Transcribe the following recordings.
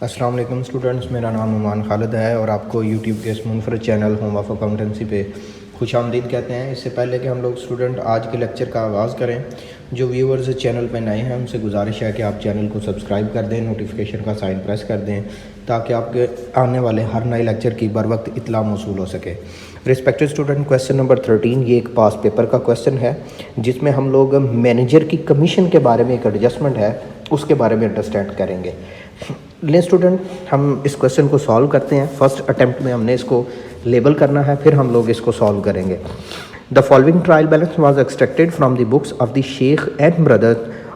अस्सलाम वालेकुम स्टूडेंट्स, मेरा नाम नुमान खालिद है और आपको यूट्यूब के इस मुनफरद चैनल होम ऑफ अकाउंटेंसी पे खुश आमदीद कहते हैं। इससे पहले कि हम लोग स्टूडेंट आज के लेक्चर का आगाज़ करें, जो व्यूवर्स चैनल पे नए हैं उनसे गुजारिश है कि आप चैनल को सब्सक्राइब कर दें, नोटिफिकेशन का साइन प्रेस कर दें ताकि आपके आने वाले हर नए लेक्चर की बर वक्त इतला मौसूल हो सके। रिस्पेक्टेड स्टूडेंट, क्वेश्चन नंबर 13 ये एक पास पेपर का क्वेश्चन है जिसमें हम लोग मैनेजर की कमीशन के बारे में एक एडजस्टमेंट है उसके बारे में अंडरस्टैंड करेंगे। ले स्टूडेंट, हम इस क्वेश्चन को सॉल्व करते हैं। फर्स्ट अटेम्प्ट में हमने इसको लेबल करना है, फिर हम लोग इसको सॉल्व करेंगे। The following trial balance was extracted from the books of the Sheikh and brother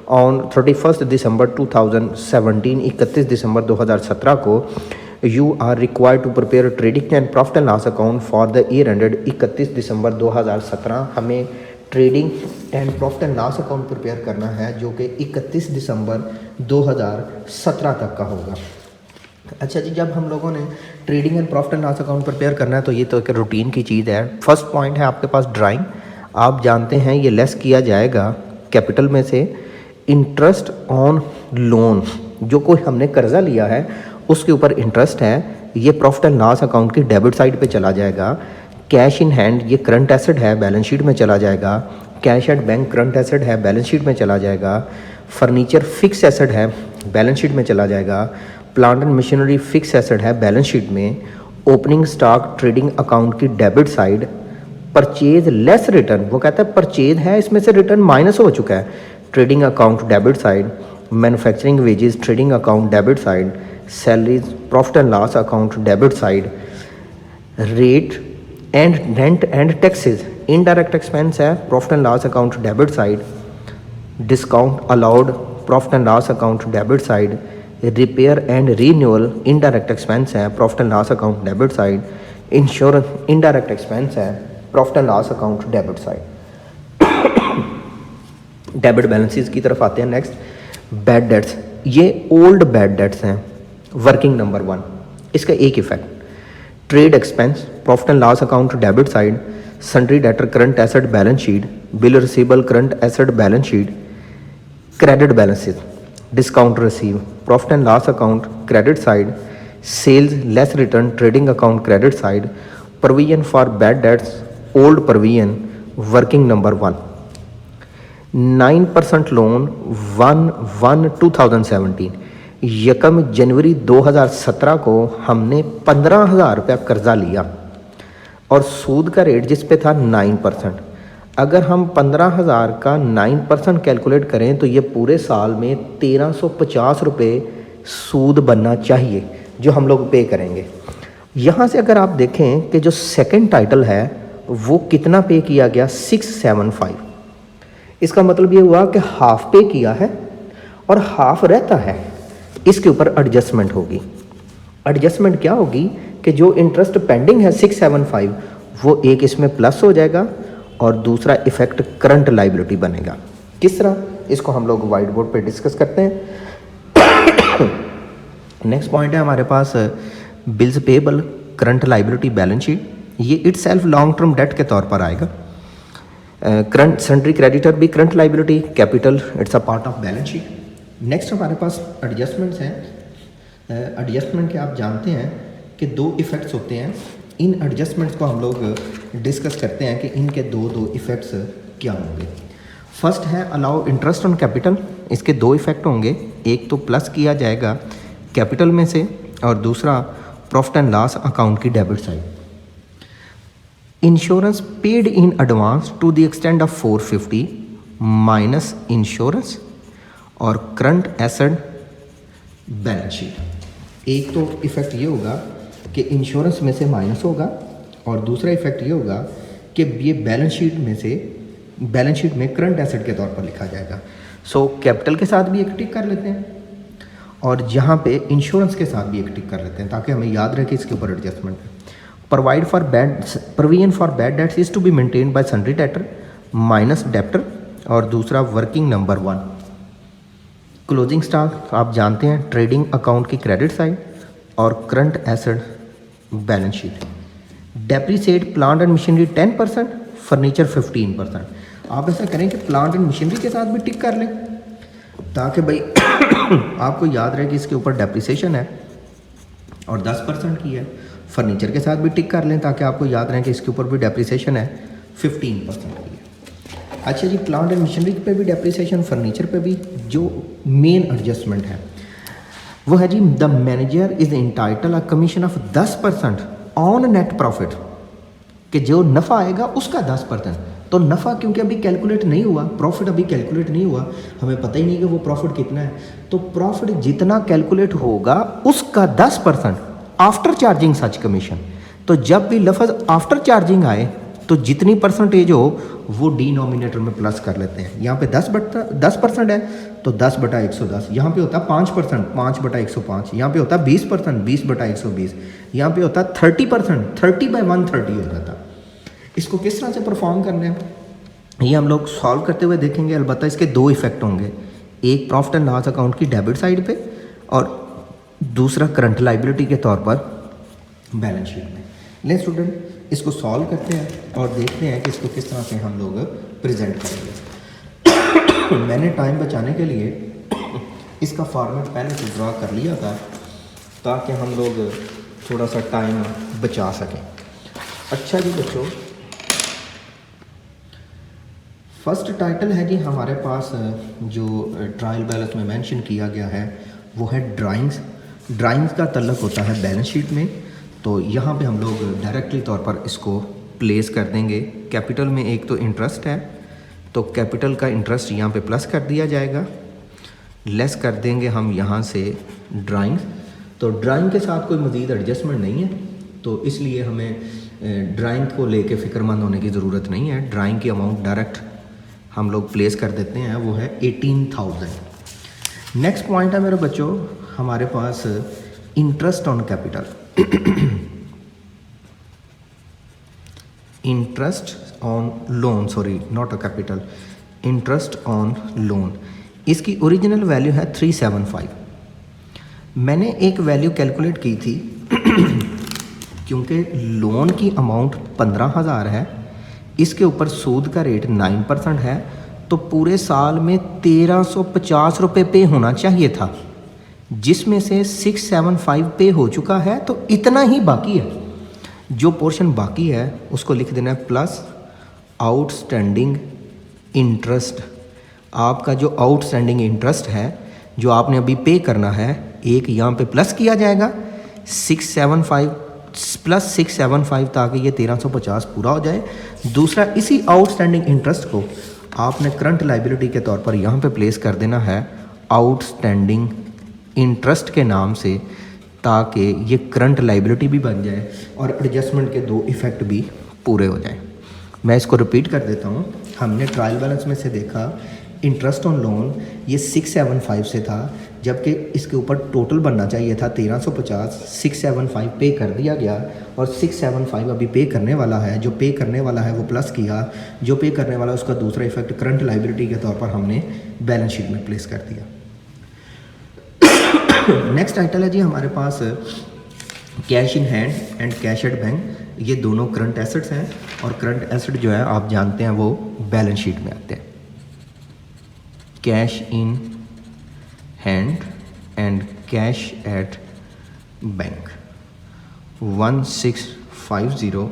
on 31 दिसंबर 2017। 31 दिसंबर 2017 को you are required to prepare trading and profit and loss account for the year ended 31 दिसंबर 2017। हमें trading and profit and loss account prepare करना है जो कि 31 दिसंबर 2017 तक का होगा। अच्छा जी, जब हम लोगों ने trading and profit and loss account prepare करना है तो ये तो एक रूटीन की चीज़ है। फर्स्ट पॉइंट है आपके पास ड्राइंग। आप जानते हैं ये लेस किया जाएगा कैपिटल में से इंटरेस्ट ऑन लोन, जो कोई हमने कर्जा लिया है उसके ऊपर इंटरेस्ट है, ये प्रॉफिट एंड लॉस अकाउंट की डेबिट साइड पे चला जाएगा। कैश इन हैंड ये करंट एसेट है, बैलेंस शीट में चला जाएगा। Cash at bank current asset है, बैलेंस शीट में चला जाएगा। फर्नीचर फिक्स एसेट है, बैलेंस शीट में चला जाएगा। Plant and machinery fix asset है, बैलेंस शीट में। ओपनिंग स्टॉक ट्रेडिंग अकाउंट की debit side. Purchase less return, वो कहता है परचेज है इसमें से रिटर्न माइनस हो चुका है, trading account debit side. Manufacturing wages trading account debit side. Salaries profit and loss account debit side. Rate and rent and taxes indirect expense है, profit and loss account debit side. Discount allowed profit and loss account debit side. Repair and renewal indirect expense है, profit and loss account debit side. Insurance indirect expense है, profit and loss account debit side. Debit balances की तरफ आते हैं। Next, bad debts, ये old bad debts हैं, working number 1। इसका एक effect, trade expense profit and loss account debit side. Sundry debtor current asset balance sheet. Bill receivable current asset balance sheet. Credit balances discount receive profit and loss account credit side. Sales less return trading account credit side. Provision for bad debts old provision working number 1। 9% loan 1/1/2017। यकम जनवरी 2017 को हमने 15,000 रुपया कर्जा लिया और सूद का rate जिस पे था 9%। अगर हम 15,000 का 9% कैलकुलेट करें तो ये पूरे साल में 1350 रुपये सूद बनना चाहिए जो हम लोग पे करेंगे। यहाँ से अगर आप देखें कि जो सेकंड टाइटल है वो कितना पे किया गया, 675। इसका मतलब ये हुआ कि हाफ पे किया है और हाफ रहता है। इसके ऊपर एडजस्टमेंट होगी। एडजस्टमेंट क्या होगी कि जो इंटरेस्ट पेंडिंग है 675 वो एक इसमें प्लस हो जाएगा और दूसरा इफेक्ट करंट लाइबिलिटी बनेगा। किस तरह, इसको हम लोग वाइट बोर्ड पे डिस्कस करते हैं। नेक्स्ट पॉइंट है हमारे पास bills payable current liability balance sheet. ये इटसेल्फ लॉन्ग टर्म डेट के तौर पर आएगा। करंट सन्ड्री क्रेडिटर भी current liability, capital it's a part of balance sheet. Next हमारे पास एडजस्टमेंट्स हैं। एडजस्टमेंट के आप जानते हैं कि 2 इफ़ेक्ट्स होते हैं। इन एडजस्टमेंट्स को हम लोग डिस्कस करते हैं कि इनके दो इफ़ेक्ट्स क्या होंगे। फर्स्ट है अलाउ इंटरेस्ट ऑन कैपिटल। इसके 2 इफ़ेक्ट होंगे, एक तो प्लस किया जाएगा कैपिटल में से और दूसरा प्रॉफिट एंड लॉस अकाउंट की debit side. Insurance paid in advance to the extent of 450 minus insurance और करंट एसेट बैलेंस शीट। एक तो इफ़ेक्ट ये होगा कि इंश्योरेंस में से माइनस होगा और दूसरा इफ़ेक्ट ये होगा कि ये बैलेंस शीट में करंट एसेट के तौर पर लिखा जाएगा। सो कैपिटल के साथ भी एक टिक कर लेते हैं और यहाँ पे इंश्योरेंस के साथ भी एक टिक कर लेते हैं ताकि हमें याद रहे कि इसके ऊपर एडजस्टमेंट है। Provision for bad debts is to be maintain by sundry debtor minus debtor और दूसरा वर्किंग नंबर 1। क्लोजिंग स्टॉक आप जानते हैं ट्रेडिंग अकाउंट की क्रेडिट साइड और current asset balance sheet. Depreciate plant and machinery 10%, furniture 15%। आप ऐसा करें कि प्लांट एंड मशीनरी के साथ भी टिक कर लें ताकि भाई आपको याद रहे कि इसके ऊपर डेप्रिसिएशन है और 10% की है। फर्नीचर के साथ भी टिक कर लें ताकि आपको याद रहे कि इसके ऊपर भी डेप्रिसिएशन है 15% की है। अच्छा जी, प्लांट एंड मशीनरी पे भी डेप्रिसिएशन, फर्नीचर पे भी। जो मेन एडजस्टमेंट है वो है जी, the manager is entitle a commission of 10% on net profit, कि जो नफ़ा आएगा उसका 10%। तो नफ़ा क्योंकि अभी कैलकुलेट नहीं हुआ, प्रॉफिट अभी कैलकुलेट नहीं हुआ, हमें पता ही नहीं कि वो प्रॉफिट कितना है, तो प्रॉफिट जितना कैलकुलेट होगा उसका 10% आफ्टर चार्जिंग सच कमीशन। तो जब भी लफ्ज़ आफ्टर चार्जिंग आए तो जितनी परसेंटेज हो वो डिनोमिनेटर में प्लस कर लेते हैं। यहाँ पे 10% है तो 10/110, यहाँ पे होता है 5%, 5/105, यहाँ पे होता है 20%, 20/120, यहाँ पे होता है 30%, 30/130 हो जाता। इसको किस तरह से परफॉर्म करना है ये हम लोग सॉल्व करते हुए देखेंगे। अलबत्ता इसके दो इफेक्ट होंगे, एक प्रॉफिट एंड लॉस अकाउंट की डेबिट साइड पे और दूसरा करंट लाइबिलिटी के तौर पर बैलेंस शीट में। ले स्टूडेंट, इसको सॉल्व करते हैं और देखते हैं कि इसको किस तरह से हम लोग प्रेजेंट करेंगे। मैंने टाइम बचाने के लिए इसका फॉर्मेट पहले से ड्रा कर लिया था ताकि हम लोग थोड़ा सा टाइम बचा सकें। अच्छा जी बच्चों, फर्स्ट टाइटल है जी हमारे पास जो ट्रायल बैलेंस में मेंशन किया गया है वो है ड्राइंग्स। ड्राइंग्स का तल्लुक़ होता है बैलेंस शीट में, तो यहाँ पे हम लोग डायरेक्टली तौर पर इसको प्लेस कर देंगे। कैपिटल में एक तो इंटरेस्ट है, तो कैपिटल का इंटरेस्ट यहाँ पे प्लस कर दिया जाएगा, लेस कर देंगे हम यहाँ से ड्राइंग्स। तो ड्राइंग के साथ कोई मज़ीद एडजस्टमेंट नहीं है, तो इसलिए हमें ड्राइंग को लेके फ़िक्रमंद होने की ज़रूरत नहीं है। ड्राइंग की अमाउंट डायरेक्ट हम लोग प्लेस कर देते हैं, वो है 18,000। नेक्स्ट पॉइंट है मेरे बच्चों हमारे पास interest on capital. Interest on loan, sorry not a capital, interest on loan. इसकी ओरिजिनल वैल्यू है 375। मैंने एक वैल्यू कैलकुलेट की थी क्योंकि लोन की अमाउंट 15,000 है, इसके ऊपर सूद का रेट 9% है, तो पूरे साल में 1,350 रुपये पे होना चाहिए था, जिसमें से 675 पे हो चुका है, तो इतना ही बाकी है। जो पोर्शन बाकी है उसको लिख देना है प्लस आउटस्टैंडिंग इंटरेस्ट। आपका जो आउटस्टैंडिंग इंटरेस्ट है जो आपने अभी पे करना है, एक यहाँ पे प्लस किया जाएगा 675 प्लस 675 ताकि ये 1,350 पूरा हो जाए। दूसरा, इसी आउटस्टैंडिंग इंटरेस्ट को आपने करंट लाइबिलिटी के तौर पर यहाँ पे प्लेस कर देना है आउटस्टैंडिंग इंटरेस्ट के नाम से, ताकि ये करंट लाइबिलिटी भी बन जाए और एडजस्टमेंट के दो इफ़ेक्ट भी पूरे हो जाएं। मैं इसको रिपीट कर देता हूँ। हमने ट्रायल बैलेंस में से देखा इंटरेस्ट ऑन लोन ये 675 से था, जबकि इसके ऊपर टोटल बनना चाहिए था 1,350। 675 पे कर दिया गया और 675 अभी पे करने वाला है। जो पे करने वाला है वो प्लस किया, जो पे करने वाला है उसका दूसरा इफेक्ट करंट लाइबिलिटी के तौर पर हमने बैलेंस शीट में प्लेस कर दिया। नेक्स्ट आइटम है जी हमारे पास cash in hand and cash at bank. ये दोनों करंट एसेट्स हैं और करंट एसेट जो है आप जानते हैं वो बैलेंस शीट में आते हैं। Cash in hand and cash at bank 1650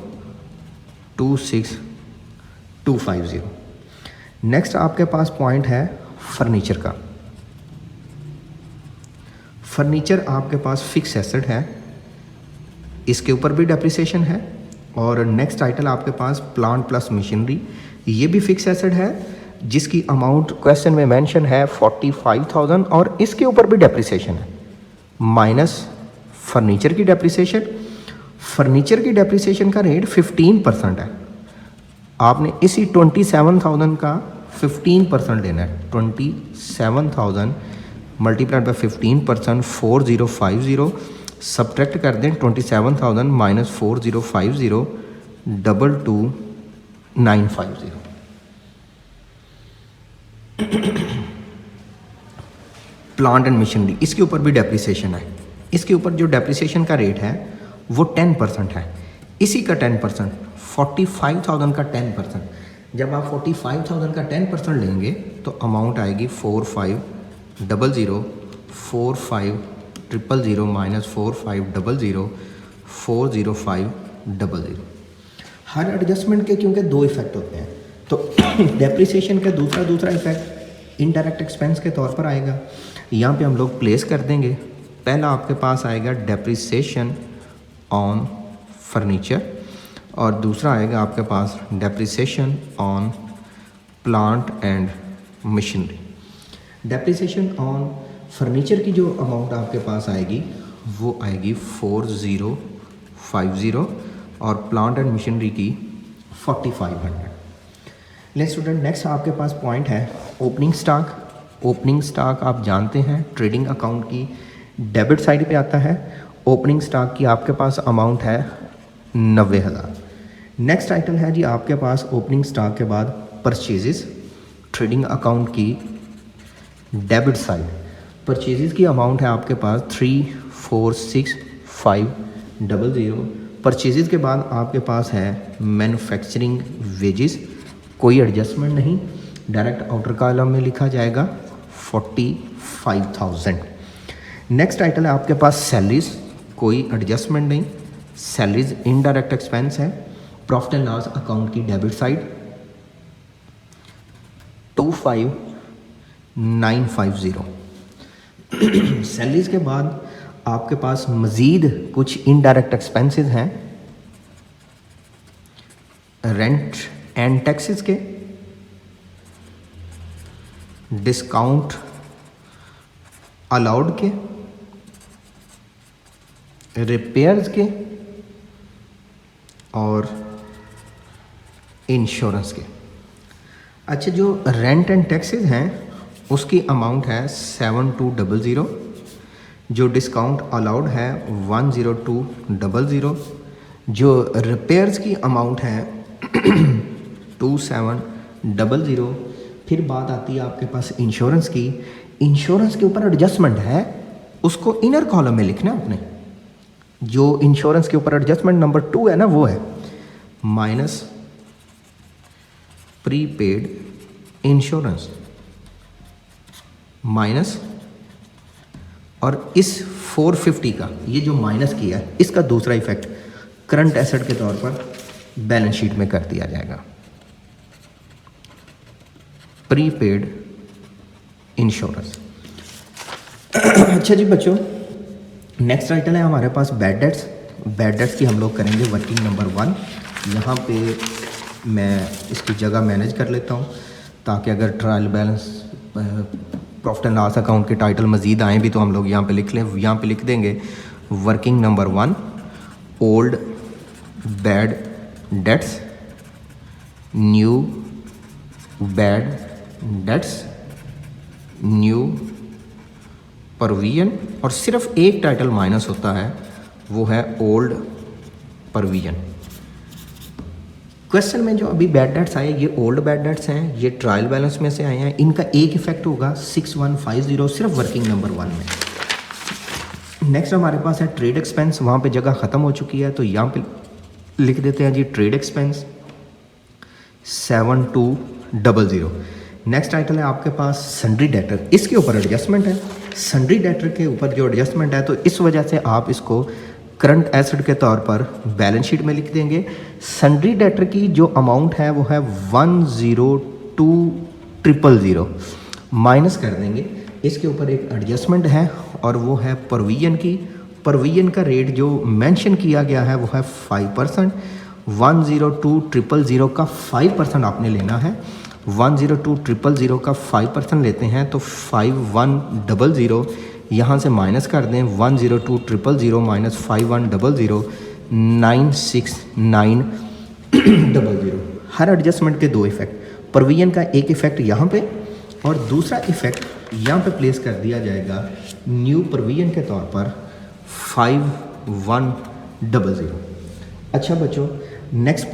26250। Next आपके पास पॉइंट है फर्नीचर का। फर्नीचर आपके पास फिक्स एसेट है, इसके ऊपर भी डेप्रिसिएशन है। और नेक्स्ट आइटम आपके पास प्लांट प्लस मशीनरी, ये भी फिक्स एसेट है जिसकी अमाउंट क्वेश्चन में मेंशन है 45,000 और इसके ऊपर भी डेप्रिसिएशन है, माइनस फर्नीचर की डेप्रिसिएशन। फर्नीचर की डेप्रिसिएशन का रेट 15% है। आपने इसी 27,000 का 15% लेना है। 27,000 मल्टीप्लाइड बाय 15%, 4050। सब्ट्रैक्ट कर दें 27,000 माइनस 4050 22950। प्लांट एंड मशीनरी, इसके ऊपर भी डेप्रिसिएशन है। इसके ऊपर जो डेप्रिसिएशन का रेट है वो 10% है। इसी का 10%, 45,000 का 10%। जब आप 45,000 का 10% लेंगे तो अमाउंट आएगी 4500 45 000 माइनस 4500 40500। हर एडजस्टमेंट के क्योंकि दो इफ़ेक्ट होते हैं, तो डेप्रिसिएशन का दूसरा इफ़ेक्ट इनडायरेक्ट एक्सपेंस के तौर पर आएगा। यहाँ पे हम लोग प्लेस कर देंगे। पहला आपके पास आएगा डेप्रिसिएशन ऑन फर्नीचर और दूसरा आएगा आपके पास depreciation on plant and machinery. Depreciation on furniture की जो अमाउंट आपके पास आएगी वो आएगी 4050 और प्लांट एंड मशीनरी की 4500। लेट्स स्टूडेंट, नेक्स्ट आपके पास पॉइंट है ओपनिंग स्टॉक। ओपनिंग स्टॉक आप जानते हैं ट्रेडिंग अकाउंट की डेबिट साइड पे आता है। ओपनिंग स्टॉक की आपके पास अमाउंट है 90,000। नेक्स्ट आइटम है जी आपके पास ओपनिंग स्टॉक के बाद परचेजेस। ट्रेडिंग अकाउंट की डेबिट साइड परचेजेस की अमाउंट है आपके पास 346,500। परचेजेस के बाद आपके पास है मैन्युफैक्चरिंग वेजेस, कोई एडजस्टमेंट नहीं, डायरेक्ट आउटर कॉलम में लिखा जाएगा 45,000। नेक्स्ट आइटम है आपके पास सैलरीज, कोई एडजस्टमेंट नहीं, सैलरीज इनडायरेक्ट एक्सपेंस है। प्रॉफिट एंड लॉस अकाउंट की डेबिट साइड 25,950। सैलरीज के बाद आपके पास मज़ीद कुछ इनडायरेक्ट एक्सपेंसेस हैं, रेंट एंड टैक्सेस के, डिस्काउंट अलाउड के, रिपेयर्स के और इंश्योरेंस के। अच्छा, जो रेंट एंड टैक्सेस हैं उसकी अमाउंट है 7200, जो डिस्काउंट अलाउड है 10200, जो रिपेयर्स की अमाउंट है 2700। फिर बात आती है आपके पास इंश्योरेंस की। इंश्योरेंस के ऊपर एडजस्टमेंट है, उसको इनर कॉलम में लिखना है आपने। जो इंश्योरेंस के ऊपर एडजस्टमेंट नंबर 2 है ना, वो है माइनस प्रीपेड इंश्योरेंस माइनस, और इस 450 का ये जो माइनस किया है इसका दूसरा इफेक्ट करंट एसेट के तौर पर बैलेंस शीट में कर दिया जाएगा। Prepaid insurance. अच्छा जी बच्चों, नेक्स्ट आइटम है हमारे पास बैड डेट्स। बैड डेट्स की हम लोग करेंगे वर्किंग नंबर 1। यहाँ पे मैं इसकी जगह मैनेज कर लेता हूँ ताकि अगर trial balance profit and loss account के टाइटल मज़ीद आए भी तो हम लोग यहाँ पे लिख लें। यहाँ पे लिख देंगे working number 1 old bad dates, new bad debts, new provision, और सिर्फ एक टाइटल माइनस होता है, वो है ओल्ड प्रोविजन। क्वेश्चन में जो अभी बैड डेट्स आए ये ओल्ड बैड डेट्स हैं, ये ट्रायल बैलेंस में से आए हैं। इनका एक इफेक्ट होगा 6150 सिर्फ वर्किंग नंबर 1 में। नेक्स्ट हमारे पास है ट्रेड एक्सपेंस। वहाँ पे जगह ख़त्म हो चुकी है तो यहाँ पे लिख देते हैं जी ट्रेड एक्सपेंस 7200। नेक्स्ट आइटम है आपके पास सन्ड्री डेटर। इसके ऊपर एडजस्टमेंट है, सन्ड्री डेटर के ऊपर जो एडजस्टमेंट है तो इस वजह से आप इसको करंट एसेट के तौर पर बैलेंस शीट में लिख देंगे। सन्ड्री डेटर की जो अमाउंट है वो है 102,000 माइनस कर देंगे। इसके ऊपर एक एडजस्टमेंट है और वो है प्रोविजन की। प्रोविजन का रेट जो मेंशन किया गया है वो है 5%। 102,000 का 5% आपने लेना है। 102,000 का 5% लेते हैं तो 5100 यहाँ से माइनस कर दें। 102,000 माइनस 5100 96900। हर एडजस्टमेंट के दो इफ़ेक्ट, प्रोविजन का एक इफ़ेक्ट यहाँ पे और दूसरा इफ़ेक्ट यहाँ पे प्लेस कर दिया जाएगा न्यू प्रोविजन के तौर पर 5100। अच्छा बच्चों, नेक्स्ट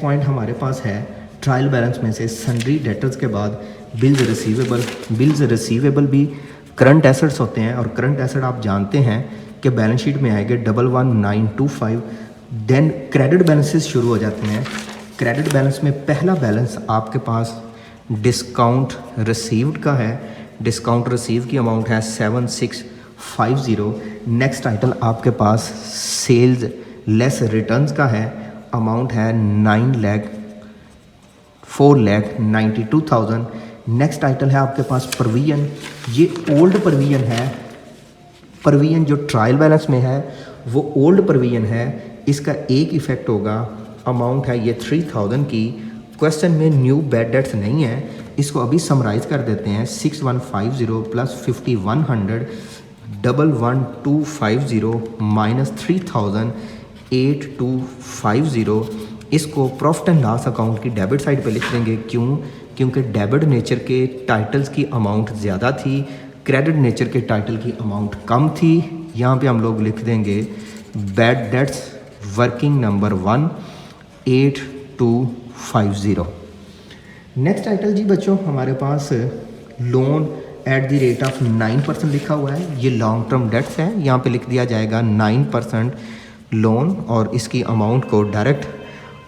पॉइंट हमारे पास है ट्रायल बैलेंस में से सन्ड्री डेटर्स के बाद बिल्स रिसीवेबल। बिल्स रिसीवेबल भी करंट एसेट्स होते हैं और करंट एसेट आप जानते हैं कि बैलेंस शीट में आएंगे 11925। देन क्रेडिट बैलेंसेस शुरू हो जाते हैं। क्रेडिट बैलेंस में पहला बैलेंस आपके पास डिस्काउंट रिसीव्ड का है। डिस्काउंट रिसीव की अमाउंट है 50। नेक्स्ट आइटम आपके पास सेल्स लेस रिटर्न्स का है, अमाउंट है 4,92,000। नेक्स्ट आइटम है आपके पास प्रोविजन, ये ओल्ड प्रोविजन है, प्रोविजन जो ट्रायल बैलेंस में है वो ओल्ड प्रोविजन है, इसका एक इफ़ेक्ट होगा, अमाउंट है ये 3,000 की। क्वेश्चन में न्यू बैड डेट्स नहीं है, इसको अभी समराइज़ कर देते हैं। 6150 प्लस 5100 11250 माइनस 3000 8250। इसको प्रॉफिट एंड लॉस अकाउंट की डेबिट साइड पे लिख देंगे। क्यों? क्योंकि डेबिट नेचर के टाइटल्स की अमाउंट ज़्यादा थी, क्रेडिट नेचर के टाइटल की अमाउंट कम थी। यहाँ पे हम लोग लिख देंगे bad debts working number 1 8250। Next title जी बच्चों हमारे पास loan at the rate of 9% लिखा हुआ है, ये लॉन्ग टर्म डेट्स है, यहाँ पे लिख दिया जाएगा 9% लोन और इसकी अमाउंट को डायरेक्ट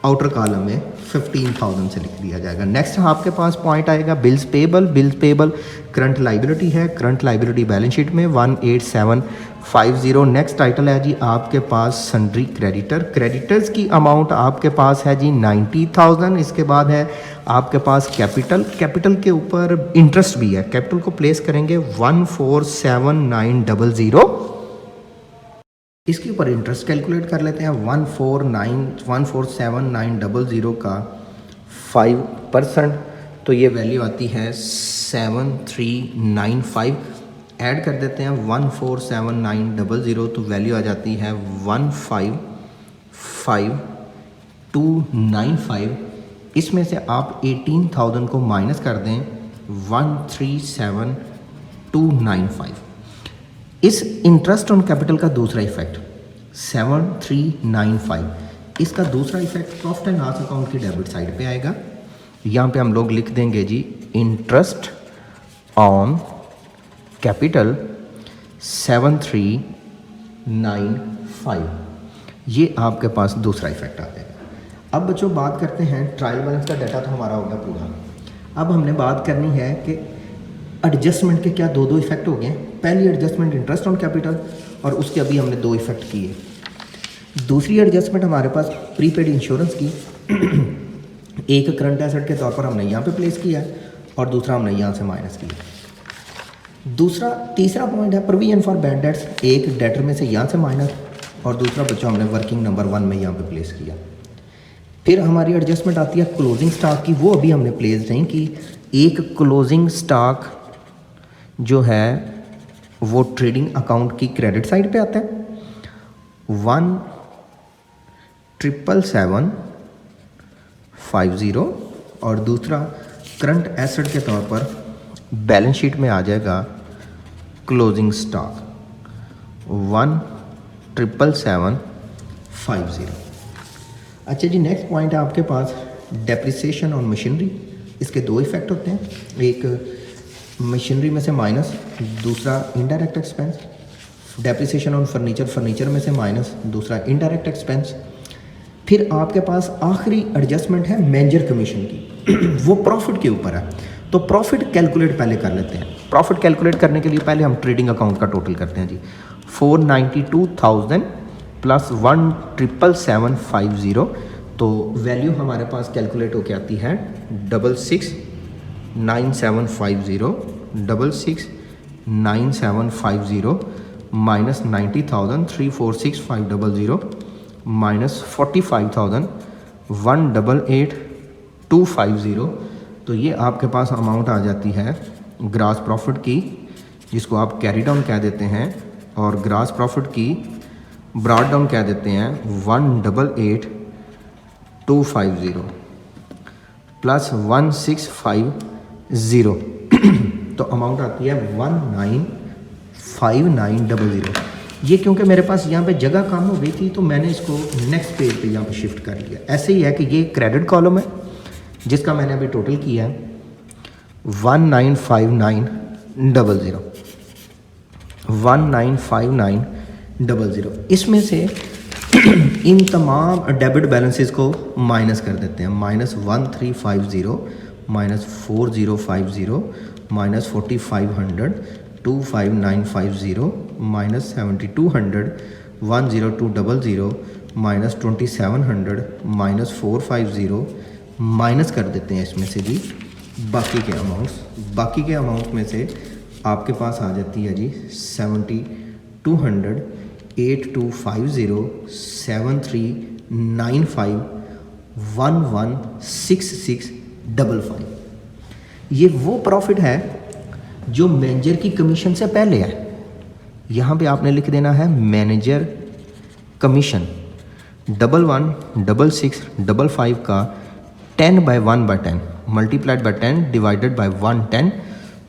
आउटर कॉलम में 15,000 से लिख दिया जाएगा। नेक्स्ट आपके पास पॉइंट आएगा bills payable. Bills payable current liability है, करंट लाइबिलिटी बैलेंस शीट में 18750। नेक्स्ट टाइटल है जी आपके पास सन्ड्री क्रेडिटर। क्रेडिटर्स की अमाउंट आपके पास है जी 90,000। इसके बाद है आपके पास कैपिटल, कैपिटल के ऊपर इंटरेस्ट भी है, कैपिटल को प्लेस करेंगे 147,900। इसके ऊपर इंटरेस्ट कैलकुलेट कर लेते हैं 147,900 का 5%, तो ये वैल्यू आती है 7395। ऐड कर देते हैं 147,900 तो वैल्यू आ जाती है 155,295। इसमें से आप 18,000 को माइनस कर दें 137,295। इस इंटरेस्ट ऑन कैपिटल का दूसरा इफेक्ट 7395, इसका दूसरा effect profit and loss account की डेबिट साइड पे आएगा। यहाँ पे हम लोग लिख देंगे जी इंटरेस्ट ऑन कैपिटल 7395, ये आपके पास दूसरा इफेक्ट आ जाएगा। अब बच्चों बात करते हैं, ट्रायल बैलेंस का डाटा तो हमारा होगा पूरा। अब हमने बात करनी है कि एडजस्टमेंट के क्या दो इफेक्ट हो गए। पहली एडजस्टमेंट इंटरेस्ट ऑन कैपिटल और उसके अभी हमने 2 इफेक्ट किए। दूसरी एडजस्टमेंट हमारे पास प्रीपेड इंश्योरेंस की एक करंट एसेट के तौर पर हमने यहाँ पे प्लेस किया और दूसरा हमने यहाँ से माइनस किया। तीसरा पॉइंट है प्रोविजन फॉर बैड डेट्स, एक डेटर में से यहाँ से माइनस और दूसरा बच्चों हमने वर्किंग नंबर 1 में यहाँ पे प्लेस किया। फिर हमारी एडजस्टमेंट आती है क्लोजिंग स्टॉक की, वो अभी हमने प्लेस नहीं की। एक क्लोजिंग स्टॉक जो है वो ट्रेडिंग अकाउंट की क्रेडिट साइड पे आता है 1,777,50 और दूसरा करंट एसेट के तौर पर बैलेंस शीट में आ जाएगा क्लोजिंग स्टॉक 1,777,50। अच्छा जी, नेक्स्ट पॉइंट है आपके पास डेप्रिसिएशन ऑन मशीनरी। इसके 2 इफेक्ट होते हैं, एक मशीनरी में से माइनस, दूसरा indirect expense. Depreciation on furniture, furniture में से माइनस, दूसरा इनडायरेक्ट एक्सपेंस। फिर आपके पास आखिरी एडजस्टमेंट है मैनेजर कमीशन की वो प्रॉफिट के ऊपर है, तो प्रॉफिट कैलकुलेट पहले कर लेते हैं। प्रॉफिट कैलकुलेट करने के लिए पहले हम ट्रेडिंग अकाउंट का टोटल करते हैं जी। 492,000 प्लस 1,777,50, तो वैल्यू हमारे पास कैलकुलेट होके आती है 66,9750 66,9750 माइनस 90,000 346,500 माइनस 45,000 188,250। तो ये आपके पास अमाउंट आ जाती है ग्रास प्रॉफिट की, जिसको आप कैरी डाउन कह देते हैं, और ग्रास प्रॉफिट की ब्रॉड डाउन कह देते हैं 188,250 प्लस 1,650 तो अमाउंट आती है 19,5900। ये क्योंकि मेरे पास यहाँ पे जगह कम हो गई थी तो मैंने इसको नेक्स्ट पेज पे यहाँ पे शिफ्ट कर लिया। ऐसे ही है कि ये क्रेडिट कॉलम है जिसका मैंने अभी टोटल किया है 19,5900 19,5900। इसमें से इन तमाम डेबिट बैलेंसेस को माइनस कर देते हैं, minus 1350 minus 4050 minus 4500 25950 minus 7200 10200 minus 2700 minus 450 minus कर देते हैं इसमें से जी बाकी के अमाउंट्स। बाकी के अमाउंट में से आपके पास आ जाती है जी 7200 8250 7395 116655। ये वो प्रॉफिट है जो मैनेजर की कमीशन से पहले है। यहाँ पे आपने लिख देना है मैनेजर कमीशन 111655 का 10/1/10 मल्टीप्लाइड बाय 10 डिवाइडेड बाय 110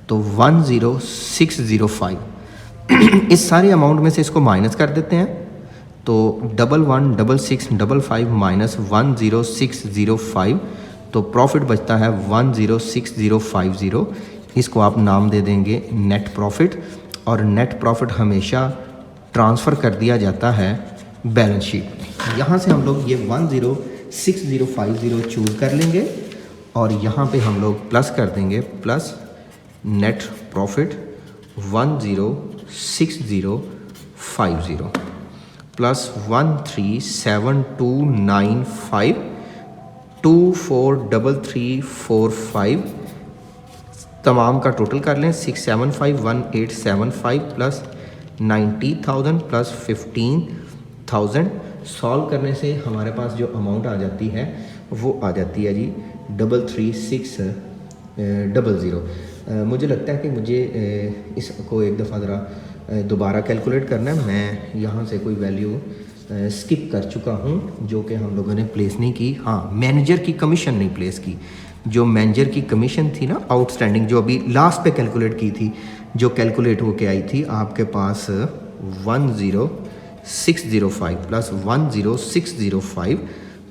तो 10605। इस सारे अमाउंट में से इसको माइनस कर देते हैं तो 116655 माइनस 10605 तो प्रॉफिट बचता है 106050। इसको आप नाम दे देंगे नेट प्रॉफिट और नेट प्रॉफिट हमेशा ट्रांसफ़र कर दिया जाता है बैलेंस शीट में। यहाँ से हम लोग ये 106050 चूज़ कर लेंगे और यहाँ पे हम लोग प्लस कर देंगे प्लस नेट प्रॉफिट 106050 प्लस 137295 243345 तमाम का टोटल कर लें 6751875 प्लस 90,000 प्लस 15,000। सॉल्व करने से हमारे पास जो अमाउंट आ जाती है वो आ जाती है जी 33600। मुझे लगता है कि मुझे इसको एक दफ़ा ज़रा दोबारा कैलकुलेट करना है। मैं यहाँ से कोई वैल्यू स्किप कर चुका हूँ जो कि हम लोगों ने प्लेस नहीं की। हाँ, मैनेजर की कमीशन नहीं प्लेस की। जो मैनेजर की कमीशन थी ना आउटस्टैंडिंग, जो अभी लास्ट पे कैलकुलेट की थी, जो कैलकुलेट होके आई थी आपके पास 10605 प्लस 10605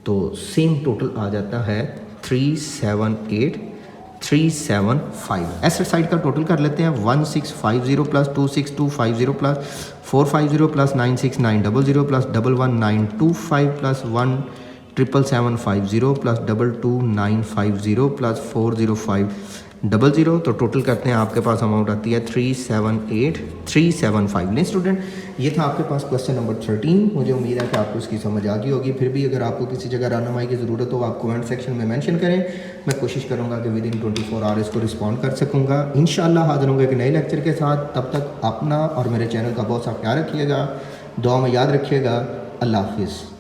तो सेम टोटल आ जाता है 378375। एसेट साइड का टोटल कर लेते हैं 1650 plus 26250 plus 450 plus 96900 plus 11925 plus 17750 plus 22950 plus 40500 तो टोटल करते हैं आपके पास अमाउंट आती है 378375। नहीं स्टूडेंट, ये था आपके पास क्वेश्चन नंबर 13। मुझे उम्मीद है कि आपको इसकी समझ आ गई होगी। फिर भी अगर आपको किसी जगह रहनुमाई की ज़रूरत हो आप कमेंट सेक्शन में मेंशन करें। मैं कोशिश करूँगा कि विद इन 24 आवर इसको रिस्पॉन्ड कर सकूँगा। इंशाल्लाह हाज़िर होंगे एक नए लेक्चर के साथ। तब तक अपना और मेरे चैनल का बहुत सा ख्याल रखिएगा, दुआ में याद रखिएगा। अल्लाह हाफिज़।